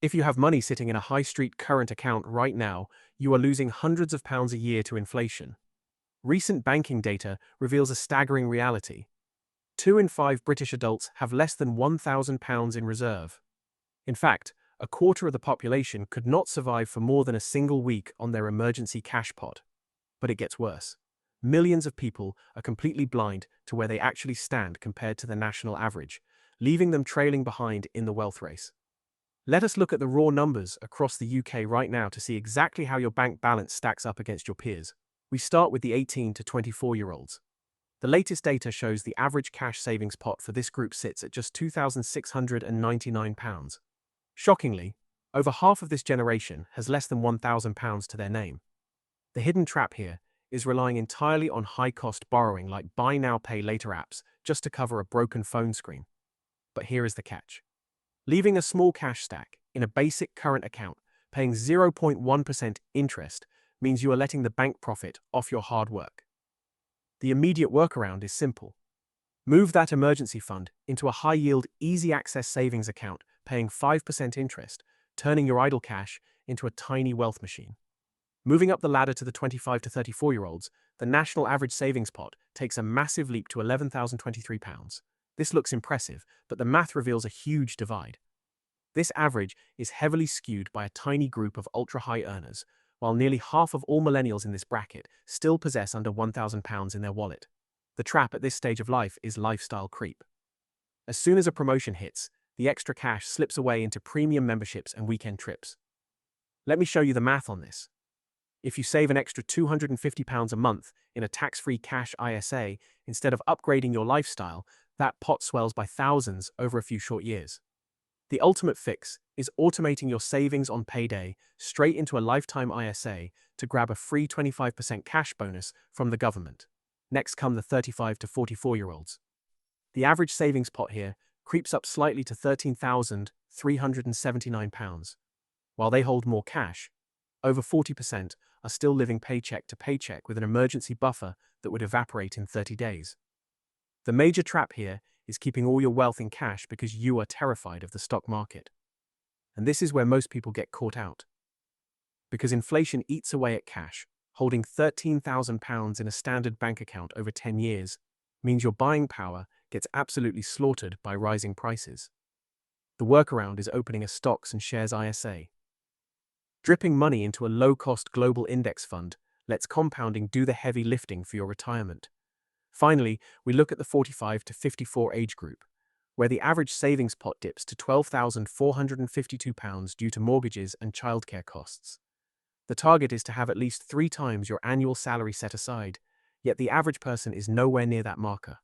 If you have money sitting in a high street current account right now, you are losing hundreds of pounds a year to inflation. Recent banking data reveals a staggering reality. 2 in 5 British adults have less than £1,000 in reserve. In fact, a quarter of the population could not survive for more than a single week on their emergency cash pot. But it gets worse. Millions of people are completely blind to where they actually stand compared to the national average, leaving them trailing behind in the wealth race. Let us look at the raw numbers across the UK right now to see exactly how your bank balance stacks up against your peers. We start with the 18 to 24-year-olds. The latest data shows the average cash savings pot for this group sits at just £2,699. Shockingly, over half of this generation has less than £1,000 to their name. The hidden trap here is relying entirely on high-cost borrowing like buy now, pay later apps just to cover a broken phone screen. But here is the catch. Leaving a small cash stack in a basic current account paying 0.1% interest means you are letting the bank profit off your hard work. The immediate workaround is simple. Move that emergency fund into a high-yield, easy-access savings account paying 5% interest, turning your idle cash into a tiny wealth machine. Moving up the ladder to the 25 to 34-year-olds, the national average savings pot takes a massive leap to £11,023. This looks impressive, but the math reveals a huge divide. This average is heavily skewed by a tiny group of ultra-high earners, while nearly half of all millennials in this bracket still possess under £1,000 in their wallet. The trap at this stage of life is lifestyle creep. As soon as a promotion hits, the extra cash slips away into premium memberships and weekend trips. Let me show you the math on this. If you save an extra £250 a month in a tax-free cash ISA instead of upgrading your lifestyle, that pot swells by thousands over a few short years. The ultimate fix is automating your savings on payday straight into a lifetime ISA to grab a free 25% cash bonus from the government. Next come the 35 to 44-year-olds. The average savings pot here creeps up slightly to £13,379. While they hold more cash, over 40% are still living paycheck to paycheck with an emergency buffer that would evaporate in 30 days. The major trap here is keeping all your wealth in cash because you are terrified of the stock market. And this is where most people get caught out. Because inflation eats away at cash, holding £13,000 in a standard bank account over 10 years means your buying power gets absolutely slaughtered by rising prices. The workaround is opening a stocks and shares ISA. Dripping money into a low-cost global index fund lets compounding do the heavy lifting for your retirement. Finally, we look at the 45 to 54 age group, where the average savings pot dips to £12,452 due to mortgages and childcare costs. The target is to have at least 3 times your annual salary set aside, yet the average person is nowhere near that marker.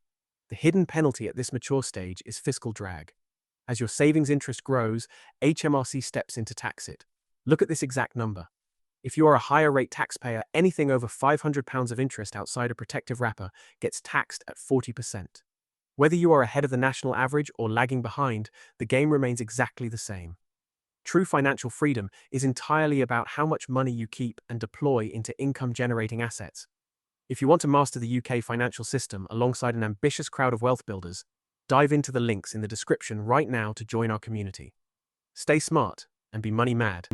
The hidden penalty at this mature stage is fiscal drag. As your savings interest grows, HMRC steps in to tax it. Look at this exact number. If you are a higher rate taxpayer, anything over £500 of interest outside a protective wrapper gets taxed at 40%. Whether you are ahead of the national average or lagging behind, the game remains exactly the same. True financial freedom is entirely about how much money you keep and deploy into income-generating assets. If you want to master the UK financial system alongside an ambitious crowd of wealth builders, dive into the links in the description right now to join our community. Stay smart and be money mad.